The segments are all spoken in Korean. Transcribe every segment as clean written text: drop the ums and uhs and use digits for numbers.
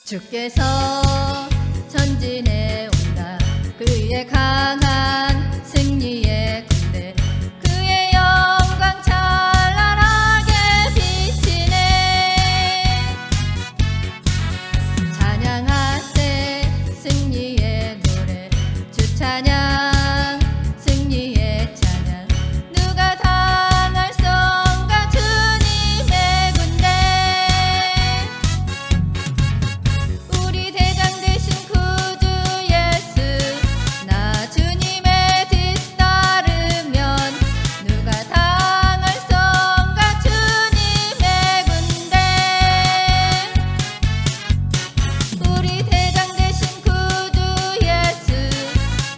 주께서 전진해 온다. 그의 강한 승리의 군대, 그의 영광 찬란하게 비치네. 찬양하세 승리의 노래, 주 찬양 승리의 찬양. 누가 당할 성가 주님의 군대. 우리 대장 되신 구주 예수, 나 주님의 뒤따르면 누가 당할 성가 주님의 군대. 우리 대장 되신 구주 예수,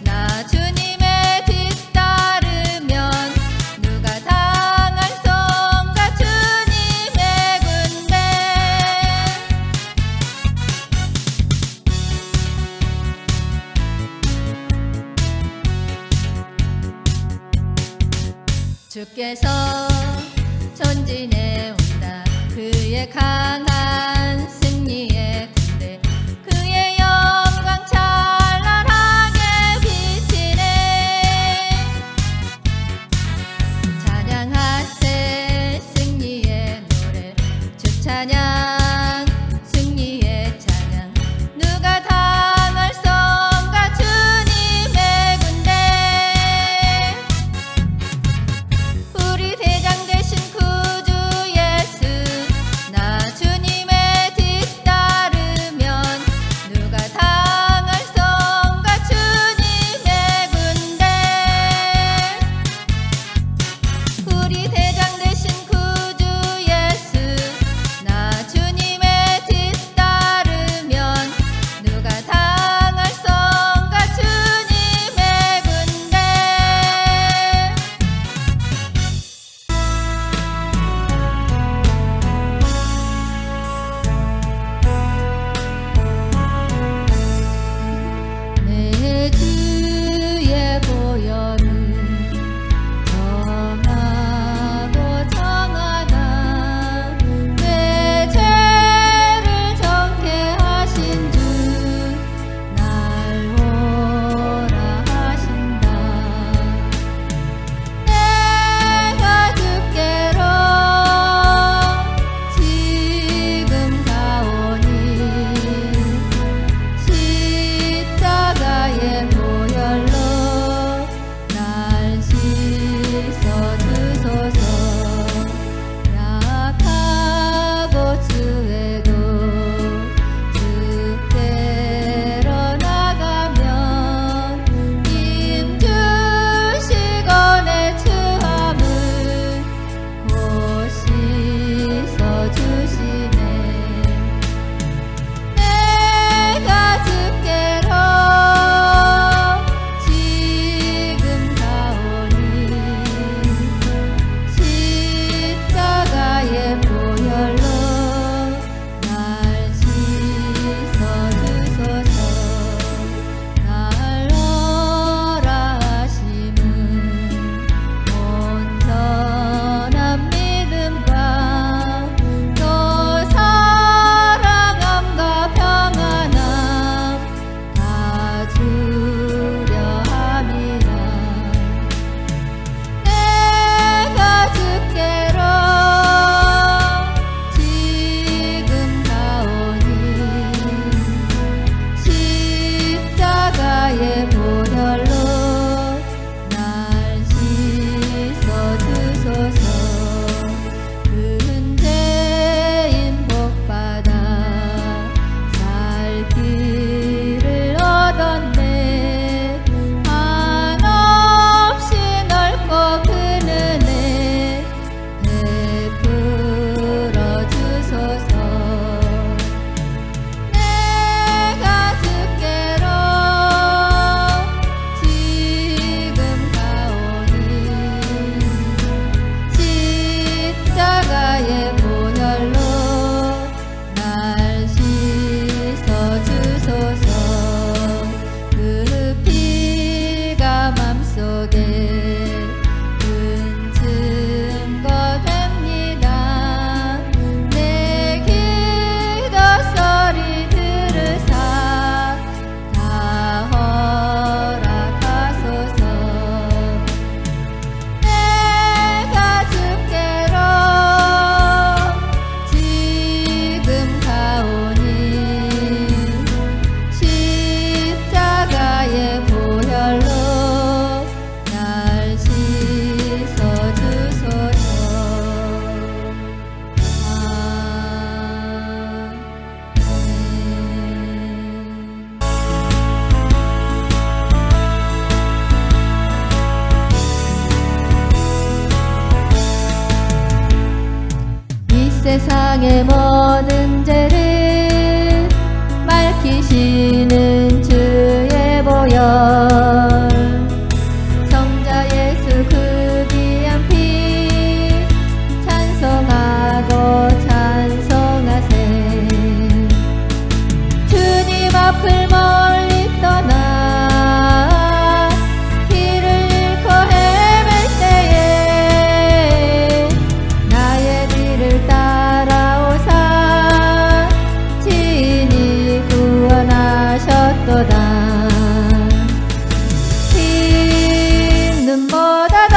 나 주님의 뒤따르면 누가 당할 성가 주님의 군대. 주께서 전진해 온다. 그의 강한 승리의 군대, 그의 영광 찬란하게 비치네. 찬양하세 승리의 노래, 주 찬양 승리의 찬양. 누가 당할 성가 주님의 군대. 우리 대장 되신 구주 예수, 나 주님의 뒤따르면 누가 당할 성가 주님의 군대. 우리 대장 되신 구주 예수, 나 주님의 뒤따르면 누가 당할 성가 주님의 군대. 내 주의 보혈은 정하고 세상의 모든 죄를 밝히시는 주의 보혈, 성자 예수 그 귀한 피 찬송하고 찬송하세. 주님 앞을 멀리 떠나 길을 잃고 헤맬 때에 나의 뒤를 따라오사 친히 구원하셨도다. 흰 눈보다 더,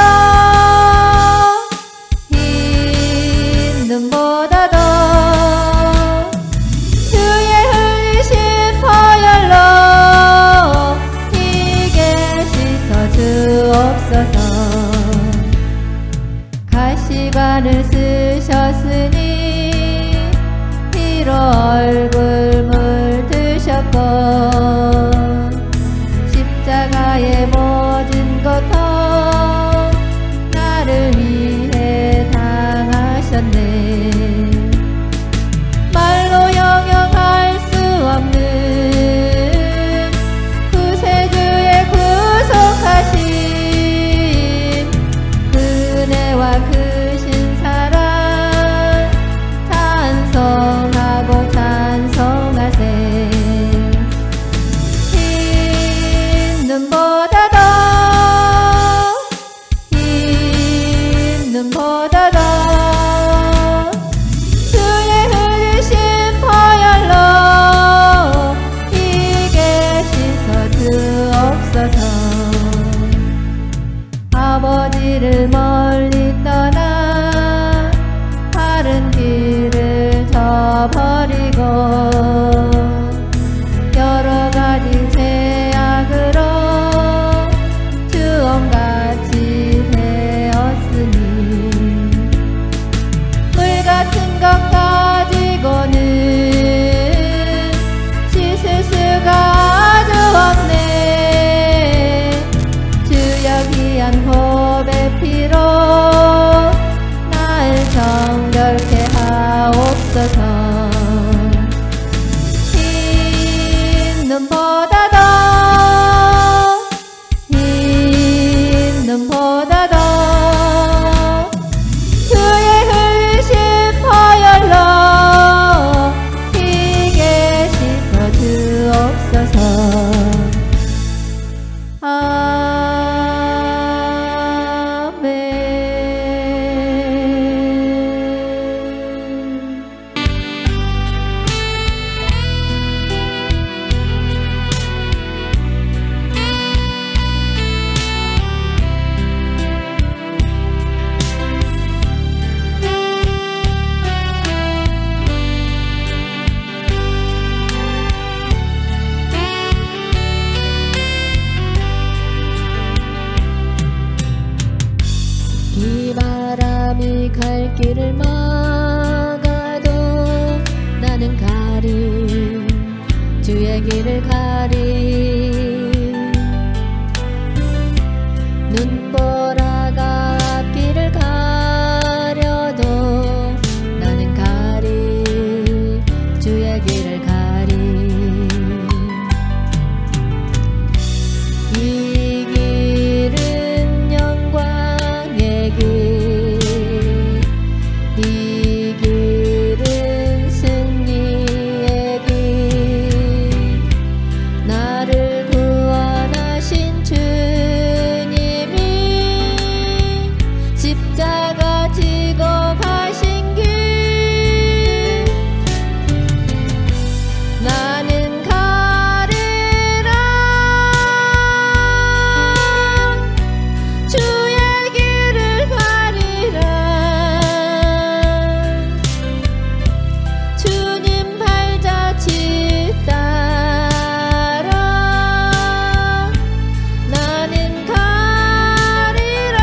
흰 눈보다 더 주의 흘리신 보혈로 희게 씻어 주옵소서. 가시관을 쓰셨으니 피로 얼굴 물드셨고 십자가의 모든 고통 나를 위해 당하셨네. 말로 형용할 수 없는 구세주의 구속하심, 은혜와 크신 사랑 찬송하고 찬송하세. 흰 눈보다 더, 흰 눈보다 더 주의 흘리신 보혈로 희게 씻어 주옵소서. 아버지를 멀리 떠나 바른 길을 저버리고 여러 가지 죄악으로 주홍같이 되었으니 물 같은 것 가지고는 씻을 수가 아주 없네. 주여 귀한 보배 피로 날 정결케 하옵소서. 흰 눈보다 더, 흰 눈보다 더 주의 흘리신 보혈로 희게 씻어 주옵소서. 아멘. 이 바람이 갈 길을 막아도 나는 가리, 주의 길을 가리. 눈보라가 앞길을 가려도 나는 가리, 주의 길을 가리. 이 길은 영광의 길, 이 길은 승리의 길. 나를 구원하신 주님이 십자가 지고 가신 길, 나는 가리라. 주의 길을 가리라. 주님 발자취 따라 나는 가리라.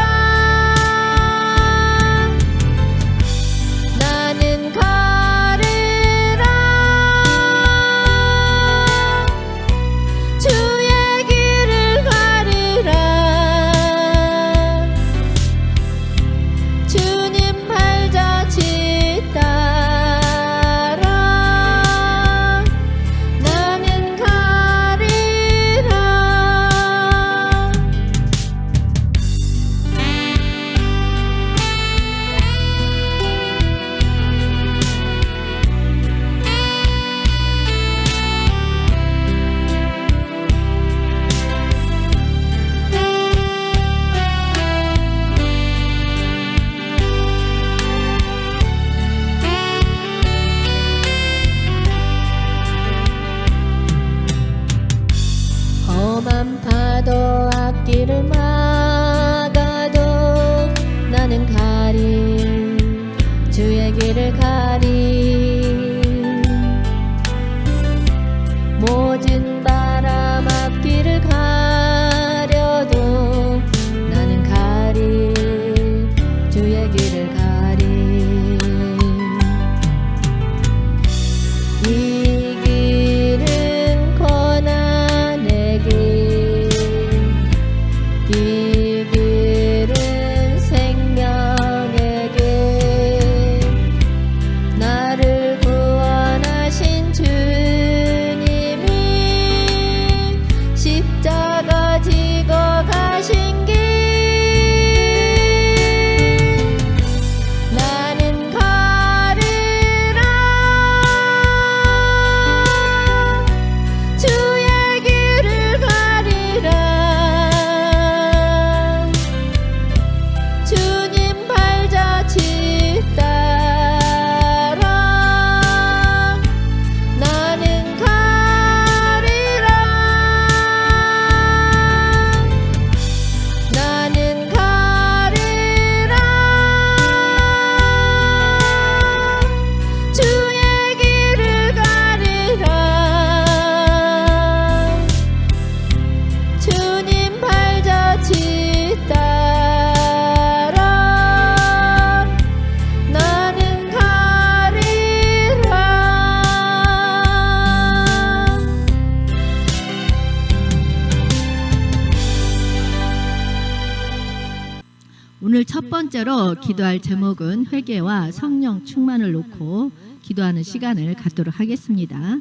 첫 번째로 기도할 제목은 회개와 성령 충만을 놓고 기도하는 시간을 갖도록 하겠습니다.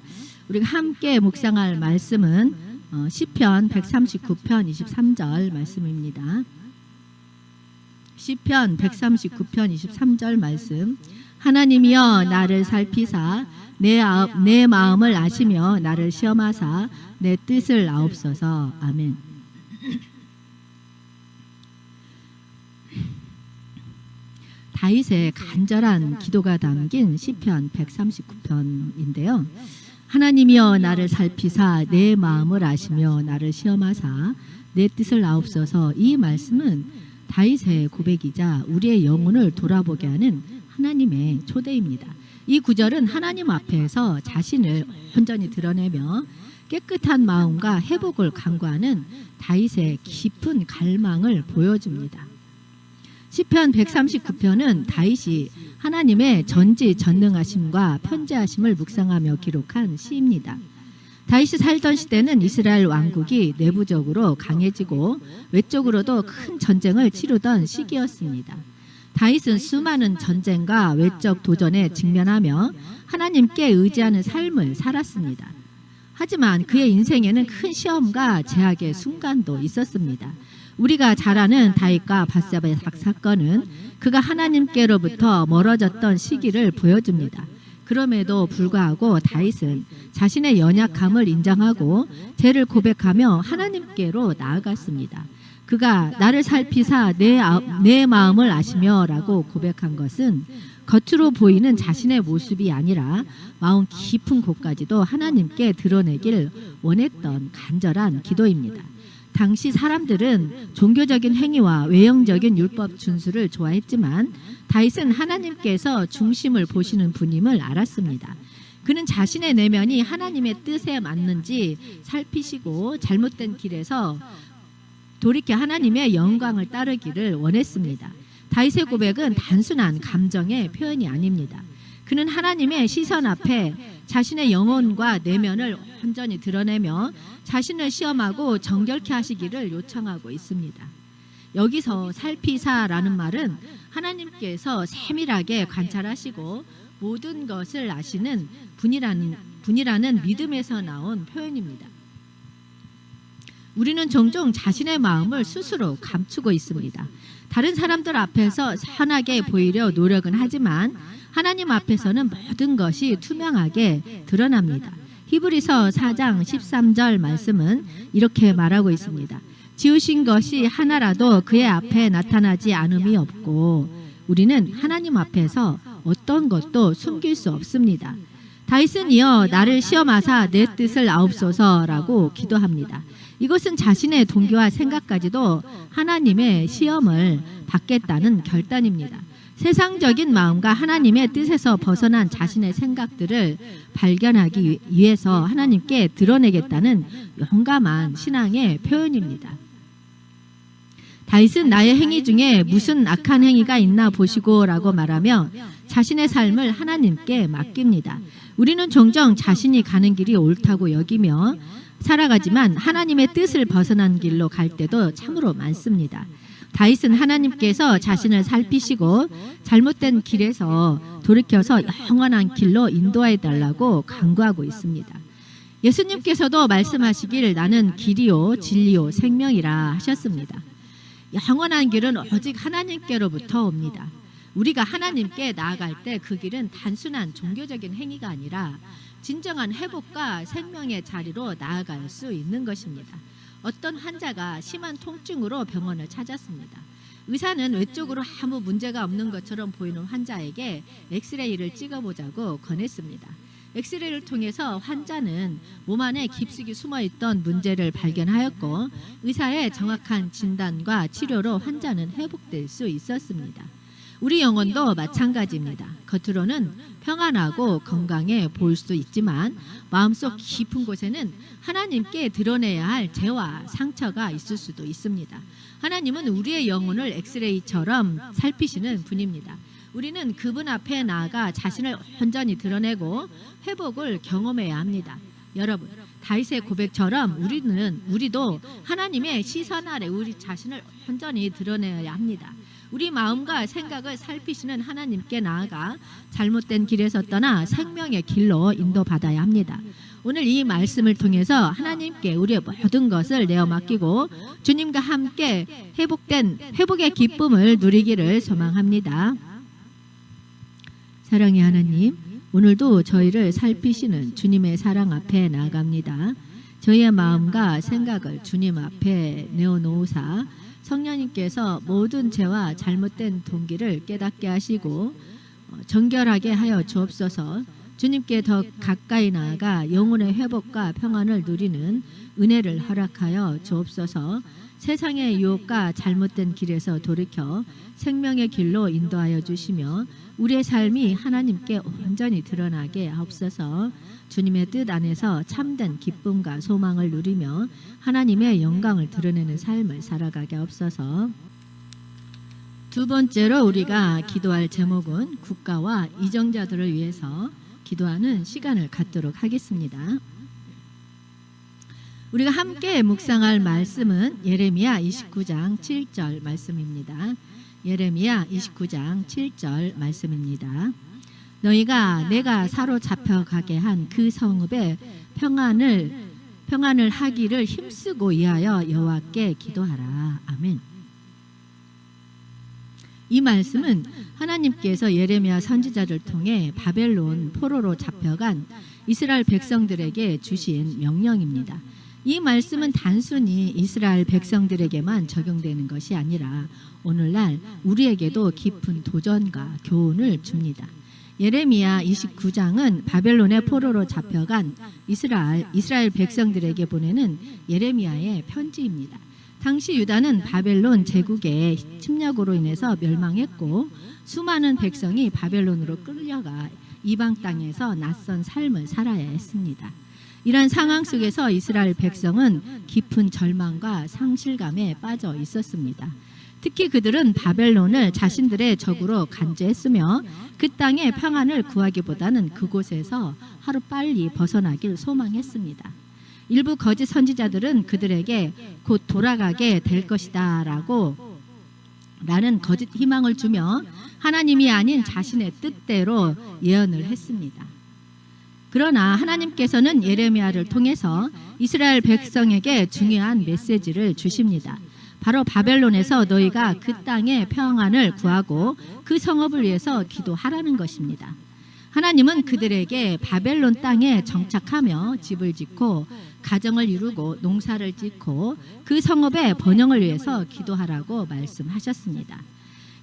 우리가 함께 묵상할 말씀은 시편 139편 23절 말씀입니다. 시편 139편 23절 말씀. 하나님이여 나를 살피사 내 마음을 아시며 나를 시험하사 내 뜻을 아옵소서. 아멘. 다윗의 간절한 기도가 담긴 시편 139편인데요. 하나님이여 나를 살피사 내 마음을 아시며 나를 시험하사 내 뜻을 아옵소서. 이 말씀은 다윗의 고백이자 우리의 영혼을 돌아보게 하는 하나님의 초대입니다. 이 구절은 하나님 앞에서 자신을 온전히 드러내며 깨끗한 마음과 회복을 간구하는 다윗의 깊은 갈망을 보여줍니다. 시편 139편은 다윗이 하나님의 전지전능하심과 편재하심을 묵상하며 기록한 시입니다. 다윗이 살던 시대는 이스라엘 왕국이 내부적으로 강해지고 외적으로도 큰 전쟁을 치르던 시기였습니다. 다윗은 수많은 전쟁과 외적 도전에 직면하며 하나님께 의지하는 삶을 살았습니다. 하지만 그의 인생에는 큰 시험과 제약의 순간도 있었습니다. 우리가 잘 아는 다윗과 밧세바 사건은 그가 하나님께로부터 멀어졌던 시기를 보여줍니다. 그럼에도 불구하고 다윗은 자신의 연약함을 인정하고 죄를 고백하며 하나님께로 나아갔습니다. 그가 나를 살피사 내 마음을 아시며 라고 고백한 것은 겉으로 보이는 자신의 모습이 아니라 마음 깊은 곳까지도 하나님께 드러내길 원했던 간절한 기도입니다. 당시 사람들은 종교적인 행위와 외형적인 율법 준수를 좋아했지만 다윗은 하나님께서 중심을 보시는 분임을 알았습니다. 그는 자신의 내면이 하나님의 뜻에 맞는지 살피시고 잘못된 길에서 돌이켜 하나님의 영광을 따르기를 원했습니다. 다윗의 고백은 단순한 감정의 표현이 아닙니다. 그는 하나님의 시선 앞에 자신의 영혼과 내면을 온전히 드러내며 자신을 시험하고 정결케 하시기를 요청하고 있습니다. 여기서 살피사라는 말은 하나님께서 세밀하게 관찰하시고 모든 것을 아시는 분이라는 믿음에서 나온 표현입니다. 우리는 종종 자신의 마음을 스스로 감추고 있습니다. 다른 사람들 앞에서 선하게 보이려 노력은 하지만 하나님 앞에서는 모든 것이 투명하게 드러납니다. 히브리서 4장 13절 말씀은 이렇게 말하고 있습니다. 지으신 것이 하나라도 그의 앞에 나타나지 않음이 없고 우리는 하나님 앞에서 어떤 것도 숨길 수 없습니다. 다윗은 이어 나를 시험하사 내 뜻을 아옵소서라고 기도합니다. 이것은 자신의 동기와 생각까지도 하나님의 시험을 받겠다는 결단입니다. 세상적인 마음과 하나님의 뜻에서 벗어난 자신의 생각들을 발견하기 위해서 하나님께 드러내겠다는 용감한 신앙의 표현입니다. 다윗은 나의 행위 중에 무슨 악한 행위가 있나 보시고 라고 말하며 자신의 삶을 하나님께 맡깁니다. 우리는 종종 자신이 가는 길이 옳다고 여기며 살아가지만 하나님의 뜻을 벗어난 길로 갈 때도 참으로 많습니다. 다윗은 하나님께서 자신을 살피시고 잘못된 길에서 돌이켜서 영원한 길로 인도해 달라고 간구하고 있습니다. 예수님께서도 말씀하시길 나는 길이요 진리요 생명이라 하셨습니다. 영원한 길은 오직 하나님께로부터 옵니다. 우리가 하나님께 나아갈 때 그 길은 단순한 종교적인 행위가 아니라 진정한 회복과 생명의 자리로 나아갈 수 있는 것입니다. 어떤 환자가 심한 통증으로 병원을 찾았습니다. 의사는 외적으로 아무 문제가 없는 것처럼 보이는 환자에게 엑스레이를 찍어보자고 권했습니다. 엑스레이를 통해서 환자는 몸 안에 깊숙이 숨어있던 문제를 발견하였고 의사의 정확한 진단과 치료로 환자는 회복될 수 있었습니다. 우리 영혼도 마찬가지입니다. 겉으로는 평안하고 건강해 보일 수도 있지만 마음속 깊은 곳에는 하나님께 드러내야 할 죄와 상처가 있을 수도 있습니다. 하나님은 우리의 영혼을 엑스레이처럼 살피시는 분입니다. 우리는 그분 앞에 나아가 자신을 온전히 드러내고 회복을 경험해야 합니다. 여러분, 다윗의 고백처럼 우리도 하나님의 시선 아래 우리 자신을 온전히 드러내야 합니다. 우리 마음과 생각을 살피시는 하나님께 나아가 잘못된 길에서 떠나 생명의 길로 인도받아야 합니다. 오늘 이 말씀을 통해서 하나님께 우리의 모든 것을 내어 맡기고 주님과 함께 회복의 기쁨을 누리기를 소망합니다. 사랑의 하나님, 오늘도 저희를 살피시는 주님의 사랑 앞에 나아갑니다. 저희의 마음과 생각을 주님 앞에 내어놓으사 성령님께서 모든 죄와 잘못된 동기를 깨닫게 하시고 정결하게 하여 주옵소서. 주님께 더 가까이 나아가 영혼의 회복과 평안을 누리는 은혜를 허락하여 주옵소서. 세상의 유혹과 잘못된 길에서 돌이켜 생명의 길로 인도하여 주시며 우리의 삶이 하나님께 온전히 드러나게 하옵소서. 주님의 뜻 안에서 참된 기쁨과 소망을 누리며 하나님의 영광을 드러내는 삶을 살아가게 하옵소서. 두 번째로 우리가 기도할 제목은 국가와 이정자들을 위해서 기도하는 시간을 갖도록 하겠습니다. 우리가 함께 묵상할 말씀은 예레미야 29장 7절 말씀입니다. 예레미야 29장 7절 말씀입니다. 너희가 내가 사로잡혀가게 한 그 성읍의 평안을 하기를 힘쓰고 위하여 여호와께 기도하라. 아멘. 이 말씀은 하나님께서 예레미야 선지자를 통해 바벨론 포로로 잡혀간 이스라엘 백성들에게 주신 명령입니다. 이 말씀은 단순히 이스라엘 백성들에게만 적용되는 것이 아니라 오늘날 우리에게도 깊은 도전과 교훈을 줍니다. 예레미야 29장은 바벨론의 포로로 잡혀간 이스라엘 백성들에게 보내는 예레미야의 편지입니다. 당시 유다는 바벨론 제국의 침략으로 인해서 멸망했고 수많은 백성이 바벨론으로 끌려가 이방 땅에서 낯선 삶을 살아야 했습니다. 이런 상황 속에서 이스라엘 백성은 깊은 절망과 상실감에 빠져 있었습니다. 특히 그들은 바벨론을 자신들의 적으로 간주했으며 그 땅의 평안을 구하기보다는 그곳에서 하루빨리 벗어나길 소망했습니다. 일부 거짓 선지자들은 그들에게 곧 돌아가게 될 것이다 라는 거짓 희망을 주며 하나님이 아닌 자신의 뜻대로 예언을 했습니다. 그러나 하나님께서는 예레미야를 통해서 이스라엘 백성에게 중요한 메시지를 주십니다. 바로 바벨론에서 너희가 그 땅의 평안을 구하고 그 성읍을 위해서 기도하라는 것입니다. 하나님은 그들에게 바벨론 땅에 정착하며 집을 짓고 가정을 이루고 농사를 짓고 그 성읍의 번영을 위해서 기도하라고 말씀하셨습니다.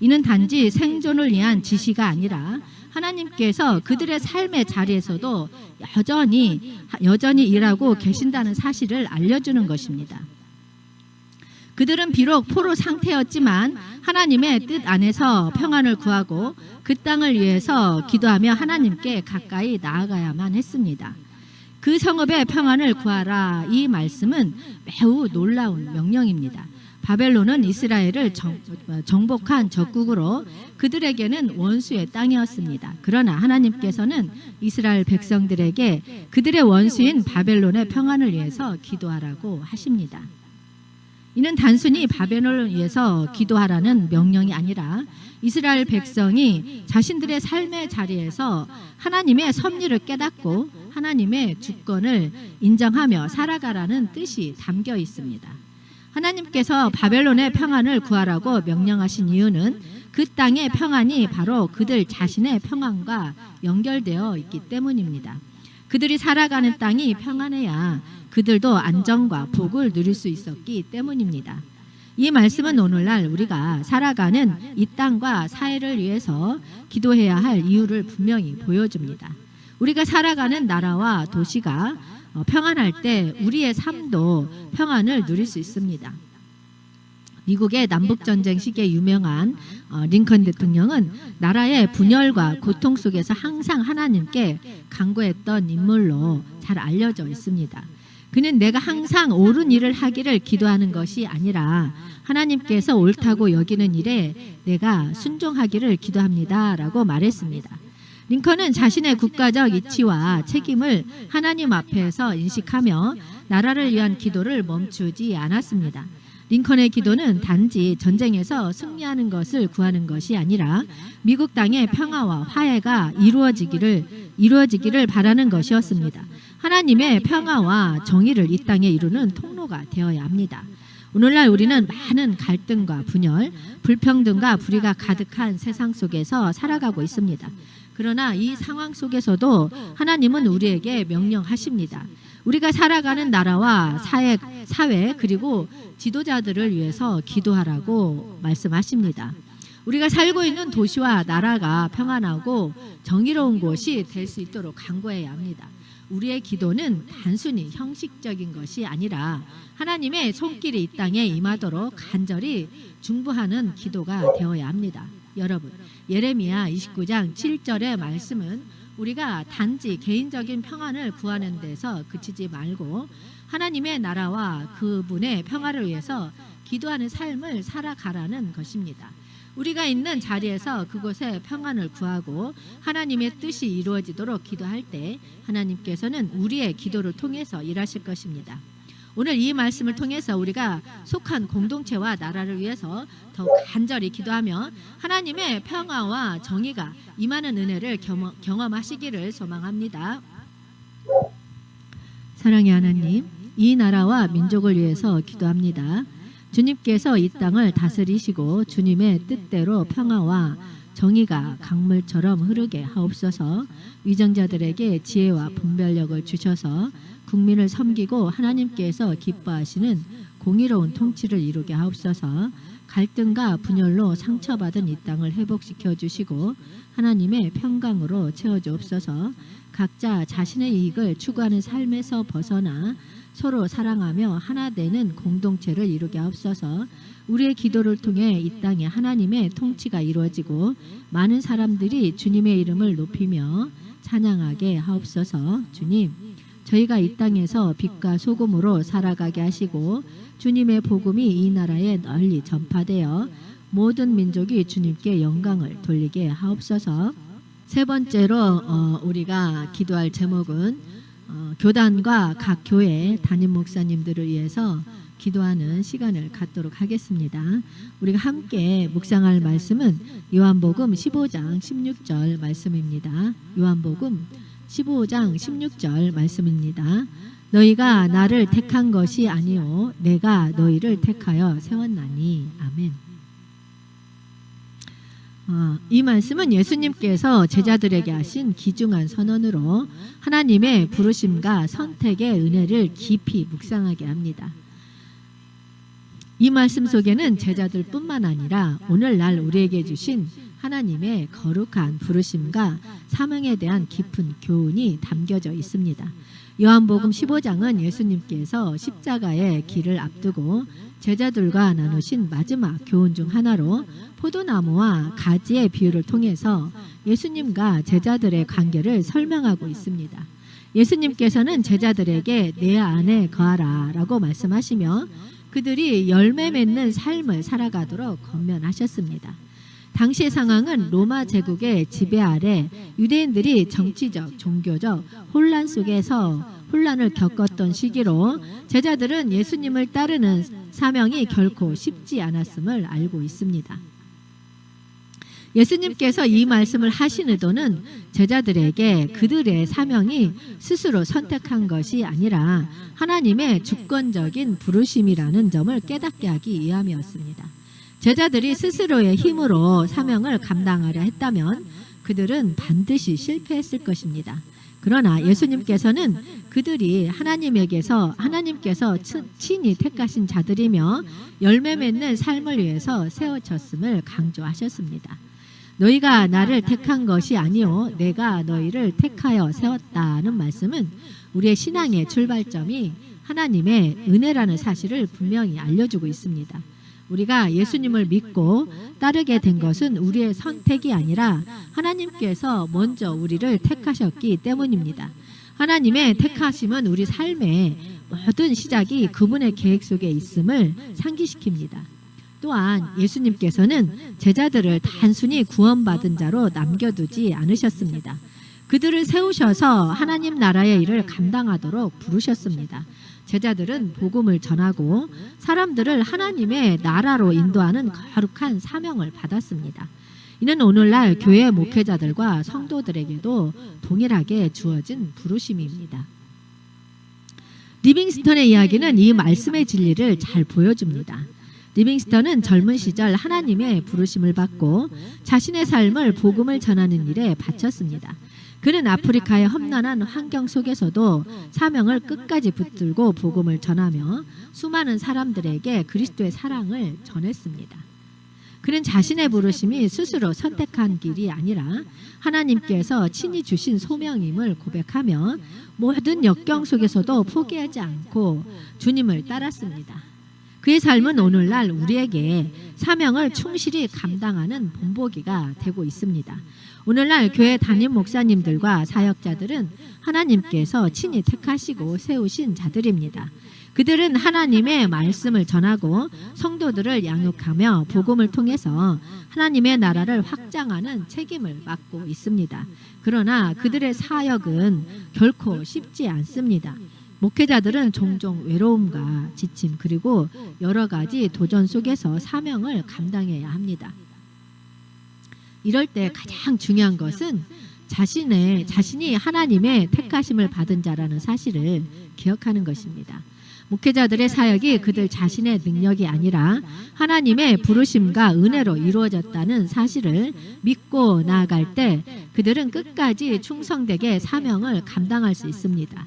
이는 단지 생존을 위한 지시가 아니라 하나님께서 그들의 삶의 자리에서도 여전히 일하고 계신다는 사실을 알려주는 것입니다. 그들은 비록 포로 상태였지만 하나님의 뜻 안에서 평안을 구하고 그 땅을 위해서 기도하며 하나님께 가까이 나아가야만 했습니다. 그 성읍의 평안을 구하라. 이 말씀은 매우 놀라운 명령입니다. 바벨론은 이스라엘을 정복한 적국으로 그들에게는 원수의 땅이었습니다. 그러나 하나님께서는 이스라엘 백성들에게 그들의 원수인 바벨론의 평안을 위해서 기도하라고 하십니다. 이는 단순히 바벨론을 위해서 기도하라는 명령이 아니라 이스라엘 백성이 자신들의 삶의 자리에서 하나님의 섭리를 깨닫고 하나님의 주권을 인정하며 살아가라는 뜻이 담겨 있습니다. 하나님께서 바벨론의 평안을 구하라고 명령하신 이유는 그 땅의 평안이 바로 그들 자신의 평안과 연결되어 있기 때문입니다. 그들이 살아가는 땅이 평안해야 그들도 안정과 복을 누릴 수 있었기 때문입니다. 이 말씀은 오늘날 우리가 살아가는 이 땅과 사회를 위해서 기도해야 할 이유를 분명히 보여줍니다. 우리가 살아가는 나라와 도시가 평안할 때 우리의 삶도 평안을 누릴 수 있습니다. 미국의 남북전쟁 시기에 유명한 링컨 대통령은 나라의 분열과 고통 속에서 항상 하나님께 간구했던 인물로 잘 알려져 있습니다. 그는 내가 항상 옳은 일을 하기를 기도하는 것이 아니라 하나님께서 옳다고 여기는 일에 내가 순종하기를 기도합니다 라고 말했습니다. 링컨은 자신의 국가적 이치와 책임을 하나님 앞에서 인식하며 나라를 위한 기도를 멈추지 않았습니다. 링컨의 기도는 단지 전쟁에서 승리하는 것을 구하는 것이 아니라 미국 땅의 평화와 화해가 이루어지기를 바라는 것이었습니다. 하나님의 평화와 정의를 이 땅에 이루는 통로가 되어야 합니다. 오늘날 우리는 많은 갈등과 분열, 불평등과 불의가 가득한 세상 속에서 살아가고 있습니다. 그러나 이 상황 속에서도 하나님은 우리에게 명령하십니다. 우리가 살아가는 나라와 사회 그리고 지도자들을 위해서 기도하라고 말씀하십니다. 우리가 살고 있는 도시와 나라가 평안하고 정의로운 곳이 될 수 있도록 간구해야 합니다. 우리의 기도는 단순히 형식적인 것이 아니라 하나님의 손길이 이 땅에 임하도록 간절히 중보하는 기도가 되어야 합니다. 여러분, 예레미야 29장 7절의 말씀은 우리가 단지 개인적인 평안을 구하는 데서 그치지 말고 하나님의 나라와 그분의 평화를 위해서 기도하는 삶을 살아가라는 것입니다. 우리가 있는 자리에서 그곳에 평안을 구하고 하나님의 뜻이 이루어지도록 기도할 때 하나님께서는 우리의 기도를 통해서 일하실 것입니다. 오늘 이 말씀을 통해서 우리가 속한 공동체와 나라를 위해서 더 간절히 기도하며 하나님의 평화와 정의가 임하는 은혜를 경험하시기를 소망합니다. 사랑의 하나님, 이 나라와 민족을 위해서 기도합니다. 주님께서 이 땅을 다스리시고 주님의 뜻대로 평화와 정의가 강물처럼 흐르게 하옵소서. 위정자들에게 지혜와 분별력을 주셔서 국민을 섬기고 하나님께서 기뻐하시는 공의로운 통치를 이루게 하옵소서. 갈등과 분열로 상처받은 이 땅을 회복시켜 주시고 하나님의 평강으로 채워주옵소서. 각자 자신의 이익을 추구하는 삶에서 벗어나 서로 사랑하며 하나 되는 공동체를 이루게 하옵소서. 우리의 기도를 통해 이 땅에 하나님의 통치가 이루어지고 많은 사람들이 주님의 이름을 높이며 찬양하게 하옵소서. 주님, 저희가 이 땅에서 빛과 소금으로 살아가게 하시고 주님의 복음이 이 나라에 널리 전파되어 모든 민족이 주님께 영광을 돌리게 하옵소서. 세 번째로 우리가 기도할 제목은 교단과 각 교회 담임 목사님들을 위해서 기도하는 시간을 갖도록 하겠습니다. 우리가 함께 묵상할 말씀은 요한복음 15장 16절 말씀입니다. 요한복음 15장 16절 말씀입니다. 너희가 나를 택한 것이 아니요 내가 너희를 택하여 세웠나니. 아멘. 이 말씀은 예수님께서 제자들에게 하신 귀중한 선언으로 하나님의 부르심과 선택의 은혜를 깊이 묵상하게 합니다. 이 말씀 속에는 제자들뿐만 아니라 오늘날 우리에게 주신 하나님의 거룩한 부르심과 사명에 대한 깊은 교훈이 담겨져 있습니다. 요한복음 15장은 예수님께서 십자가의 길을 앞두고 제자들과 나누신 마지막 교훈 중 하나로 포도나무와 가지의 비유를 통해서 예수님과 제자들의 관계를 설명하고 있습니다. 예수님께서는 제자들에게 내 안에 거하라 라고 말씀하시며 그들이 열매 맺는 삶을 살아가도록 권면하셨습니다. 당시의 상황은 로마 제국의 지배 아래 유대인들이 정치적, 종교적 혼란 속에서 혼란을 겪었던 시기로 제자들은 예수님을 따르는 사명이 결코 쉽지 않았음을 알고 있습니다. 예수님께서 이 말씀을 하신 의도는 제자들에게 그들의 사명이 스스로 선택한 것이 아니라 하나님의 주권적인 부르심이라는 점을 깨닫게 하기 위함이었습니다. 제자들이 스스로의 힘으로 사명을 감당하려 했다면 그들은 반드시 실패했을 것입니다. 그러나 예수님께서는 그들이 하나님께서 친히 택하신 자들이며 열매 맺는 삶을 위해서 세워졌음을 강조하셨습니다. 너희가 나를 택한 것이 아니요 내가 너희를 택하여 세웠다는 말씀은 우리의 신앙의 출발점이 하나님의 은혜라는 사실을 분명히 알려주고 있습니다. 우리가 예수님을 믿고 따르게 된 것은 우리의 선택이 아니라 하나님께서 먼저 우리를 택하셨기 때문입니다. 하나님의 택하심은 우리 삶의 모든 시작이 그분의 계획 속에 있음을 상기시킵니다. 또한 예수님께서는 제자들을 단순히 구원받은 자로 남겨두지 않으셨습니다. 그들을 세우셔서 하나님 나라의 일을 감당하도록 부르셨습니다. 제자들은 복음을 전하고 사람들을 하나님의 나라로 인도하는 거룩한 사명을 받았습니다. 이는 오늘날 교회 목회자들과 성도들에게도 동일하게 주어진 부르심입니다. 리빙스턴의 이야기는 이 말씀의 진리를 잘 보여줍니다. 리빙스턴은 젊은 시절 하나님의 부르심을 받고 자신의 삶을 복음을 전하는 일에 바쳤습니다. 그는 아프리카의 험난한 환경 속에서도 사명을 끝까지 붙들고 복음을 전하며 수많은 사람들에게 그리스도의 사랑을 전했습니다. 그는 자신의 부르심이 스스로 선택한 길이 아니라 하나님께서 친히 주신 소명임을 고백하며 모든 역경 속에서도 포기하지 않고 주님을 따랐습니다. 그의 삶은 오늘날 우리에게 사명을 충실히 감당하는 본보기가 되고 있습니다. 오늘날 교회 담임 목사님들과 사역자들은 하나님께서 친히 택하시고 세우신 자들입니다. 그들은 하나님의 말씀을 전하고 성도들을 양육하며 복음을 통해서 하나님의 나라를 확장하는 책임을 맡고 있습니다. 그러나 그들의 사역은 결코 쉽지 않습니다. 목회자들은 종종 외로움과 지침 그리고 여러 가지 도전 속에서 사명을 감당해야 합니다. 이럴 때 가장 중요한 것은 자신이 하나님의 택하심을 받은 자라는 사실을 기억하는 것입니다. 목회자들의 사역이 그들 자신의 능력이 아니라 하나님의 부르심과 은혜로 이루어졌다는 사실을 믿고 나아갈 때 그들은 끝까지 충성되게 사명을 감당할 수 있습니다.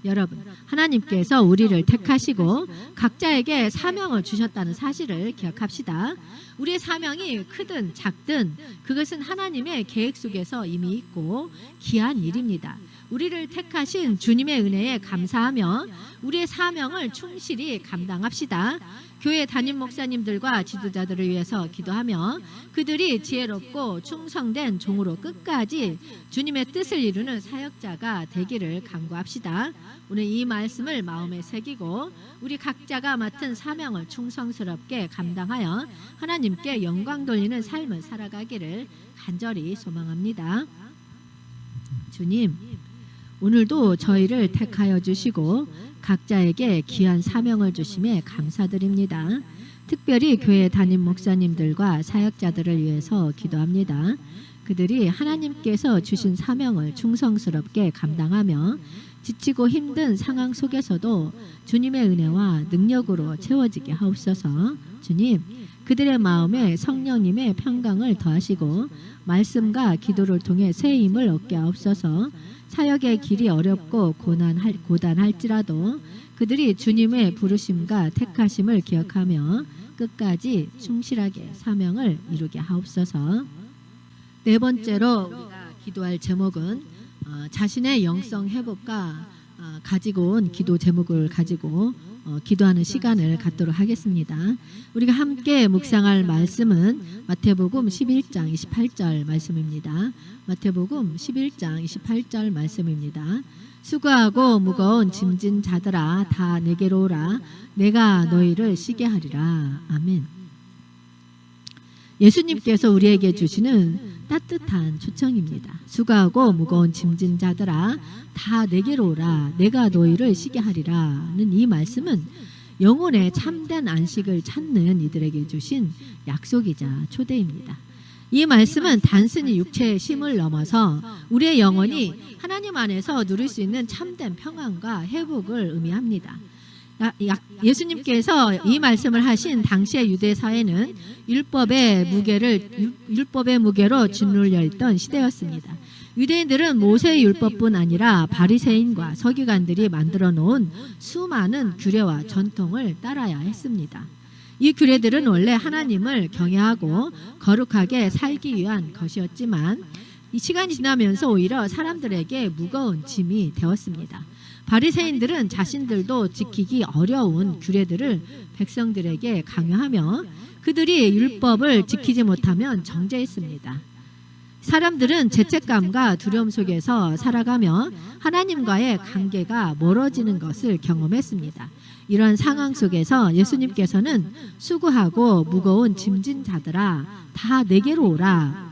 여러분, 하나님께서 우리를 택하시고 각자에게 사명을 주셨다는 사실을 기억합시다. 우리의 사명이 크든 작든 그것은 하나님의 계획 속에서 이미 있고 귀한 일입니다. 우리를 택하신 주님의 은혜에 감사하며 우리의 사명을 충실히 감당합시다. 교회 담임 목사님들과 지도자들을 위해서 기도하며 그들이 지혜롭고 충성된 종으로 끝까지 주님의 뜻을 이루는 사역자가 되기를 간구합시다. 오늘 이 말씀을 마음에 새기고 우리 각자가 맡은 사명을 충성스럽게 감당하여 하나님께 영광 돌리는 삶을 살아가기를 간절히 소망합니다. 주님, 오늘도 저희를 택하여 주시고 각자에게 귀한 사명을 주심에 감사드립니다. 특별히 교회 담임 목사님들과 사역자들을 위해서 기도합니다. 그들이 하나님께서 주신 사명을 충성스럽게 감당하며 지치고 힘든 상황 속에서도 주님의 은혜와 능력으로 채워지게 하옵소서. 주님, 그들의 마음에 성령님의 평강을 더하시고 말씀과 기도를 통해 새 힘을 얻게 하옵소서. 사역의 길이 어렵고 고단할지라도 그들이 주님의 부르심과 택하심을 기억하며 끝까지 충실하게 사명을 이루게 하옵소서. 네 번째로 우리가 기도할 제목은 자신의 영성 회복과 가지고 온 기도 제목을 가지고 기도하는 시간을 갖도록 하겠습니다. 우리가 함께 묵상할 말씀은 마태복음 11장 28절 말씀입니다. 마태복음 11장 28절 말씀입니다. 수고하고 무거운 짐진 자들아 다 내게로 오라. 내가 너희를 쉬게 하리라. 아멘. 예수님께서 우리에게 주시는 따뜻한 초청입니다. 수고하고 무거운 짐진 자들아 다 내게로 오라. 내가 너희를 쉬게 하리라는 이 말씀은 영혼의 참된 안식을 찾는 이들에게 주신 약속이자 초대입니다. 이 말씀은 단순히 육체의 쉼을 넘어서 우리의 영혼이 하나님 안에서 누릴 수 있는 참된 평안과 회복을 의미합니다. 예수님께서 이 말씀을 하신 당시의 유대 사회는 율법의 무게로 짓눌려 있던 시대였습니다. 유대인들은 모세의 율법뿐 아니라 바리새인과 서기관들이 만들어 놓은 수많은 규례와 전통을 따라야 했습니다. 이 규례들은 원래 하나님을 경외하고 거룩하게 살기 위한 것이었지만 이 시간이 지나면서 오히려 사람들에게 무거운 짐이 되었습니다. 바리새인들은 자신들도 지키기 어려운 규례들을 백성들에게 강요하며 그들이 율법을 지키지 못하면 정죄했습니다. 사람들은 죄책감과 두려움 속에서 살아가며 하나님과의 관계가 멀어지는 것을 경험했습니다. 이런 상황 속에서 예수님께서는 수고하고 무거운 짐진 자들아 다 내게로 오라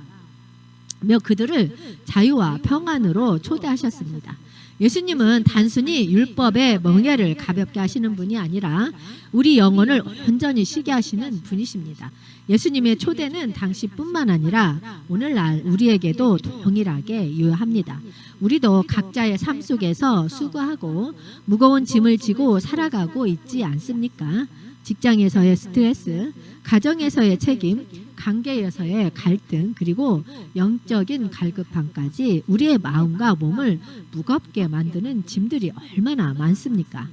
그들을 자유와 평안으로 초대하셨습니다. 예수님은 단순히 율법의 멍에를 가볍게 하시는 분이 아니라 우리 영혼을 온전히 쉬게 하시는 분이십니다. 예수님의 초대는 당시뿐만 아니라 오늘날 우리에게도 동일하게 유효합니다. 우리도 각자의 삶 속에서 수고하고 무거운 짐을 지고 살아가고 있지 않습니까? 직장에서의 스트레스, 가정에서의 책임, 관계에서의 갈등, 그리고 영적인 갈급함까지 우리의 마음과 몸을 무겁게 만드는 짐들이 얼마나 많습니까?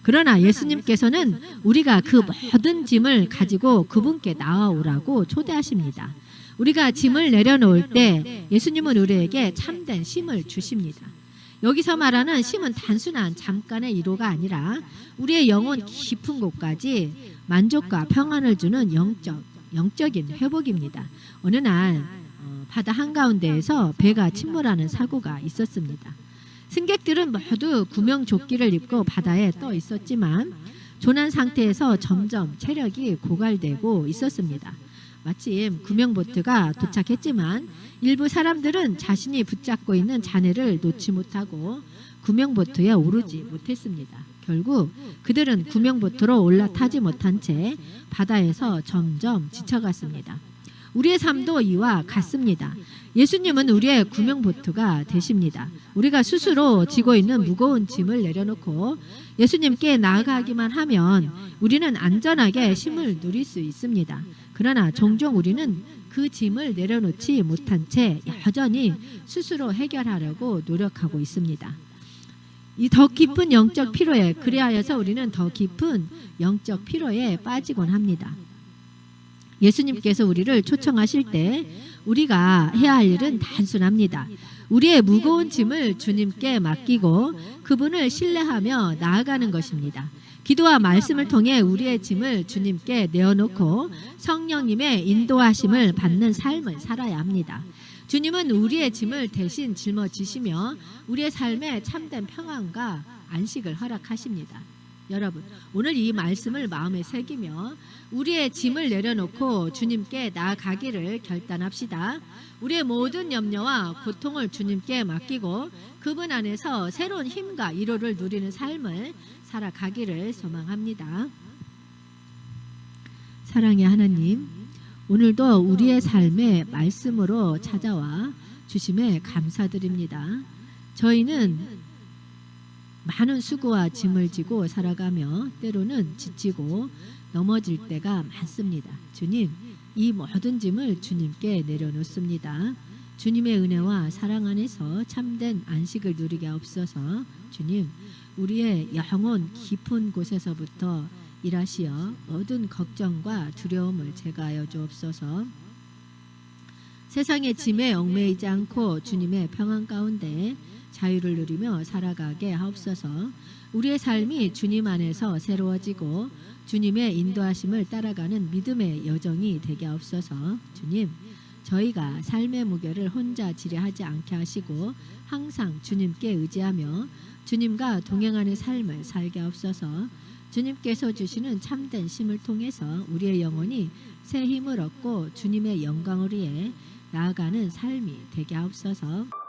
그러나 예수님께서는 우리가 그 모든 짐을 가지고 그분께 나아오라고 초대하십니다. 우리가 짐을 내려놓을 때 예수님은 우리에게 참된 쉼을 주십니다. 여기서 말하는 쉼은 단순한 잠깐의 위로가 아니라 우리의 영혼 깊은 곳까지 만족과 평안을 주는 영적인 회복입니다. 어느 날 바다 한가운데에서 배가 침몰하는 사고가 있었습니다. 승객들은 모두 구명조끼를 입고 바다에 떠 있었지만 조난 상태에서 점점 체력이 고갈되고 있었습니다. 마침 구명보트가 도착했지만 일부 사람들은 자신이 붙잡고 있는 잔해를 놓지 못하고 구명보트에 오르지 못했습니다. 결국 그들은 구명보트로 올라타지 못한 채 바다에서 점점 지쳐갔습니다. 우리의 삶도 이와 같습니다. 예수님은 우리의 구명보트가 되십니다. 우리가 스스로 지고 있는 무거운 짐을 내려놓고 예수님께 나아가기만 하면 우리는 안전하게 쉼을 누릴 수 있습니다. 그러나 종종 우리는 그 짐을 내려놓지 못한 채 여전히 스스로 해결하려고 노력하고 있습니다. 이 더 깊은 영적 피로에 그리하여서 우리는 더 깊은 영적 피로에 빠지곤 합니다. 예수님께서 우리를 초청하실 때 우리가 해야 할 일은 단순합니다. 우리의 무거운 짐을 주님께 맡기고 그분을 신뢰하며 나아가는 것입니다. 기도와 말씀을 통해 우리의 짐을 주님께 내어놓고 성령님의 인도하심을 받는 삶을 살아야 합니다. 주님은 우리의 짐을 대신 짊어지시며 우리의 삶에 참된 평안과 안식을 허락하십니다. 여러분, 오늘 이 말씀을 마음에 새기며 우리의 짐을 내려놓고 주님께 나아가기를 결단합시다. 우리의 모든 염려와 고통을 주님께 맡기고 그분 안에서 새로운 힘과 위로를 누리는 삶을 살아가기를 소망합니다. 사랑의 하나님, 오늘도 우리의 삶에 말씀으로 찾아와 주심에 감사드립니다. 저희는 많은 수고와 짐을 지고 살아가며 때로는 지치고 넘어질 때가 많습니다. 주님, 이 모든 짐을 주님께 내려놓습니다. 주님의 은혜와 사랑 안에서 참된 안식을 누리게 하옵소서. 주님, 우리의 영혼 깊은 곳에서부터 일하시어 모든 걱정과 두려움을 제거하여 주옵소서. 세상의 짐에 얽매이지 않고 주님의 평안 가운데 자유를 누리며 살아가게 하옵소서. 우리의 삶이 주님 안에서 새로워지고 주님의 인도하심을 따라가는 믿음의 여정이 되게 하옵소서. 주님, 저희가 삶의 무게를 혼자 지뢰하지 않게 하시고 항상 주님께 의지하며 주님과 동행하는 삶을 살게 하옵소서. 주님께서 주시는 참된 쉼을 통해서 우리의 영혼이 새 힘을 얻고 주님의 영광을 위해 나아가는 삶이 되게 하옵소서.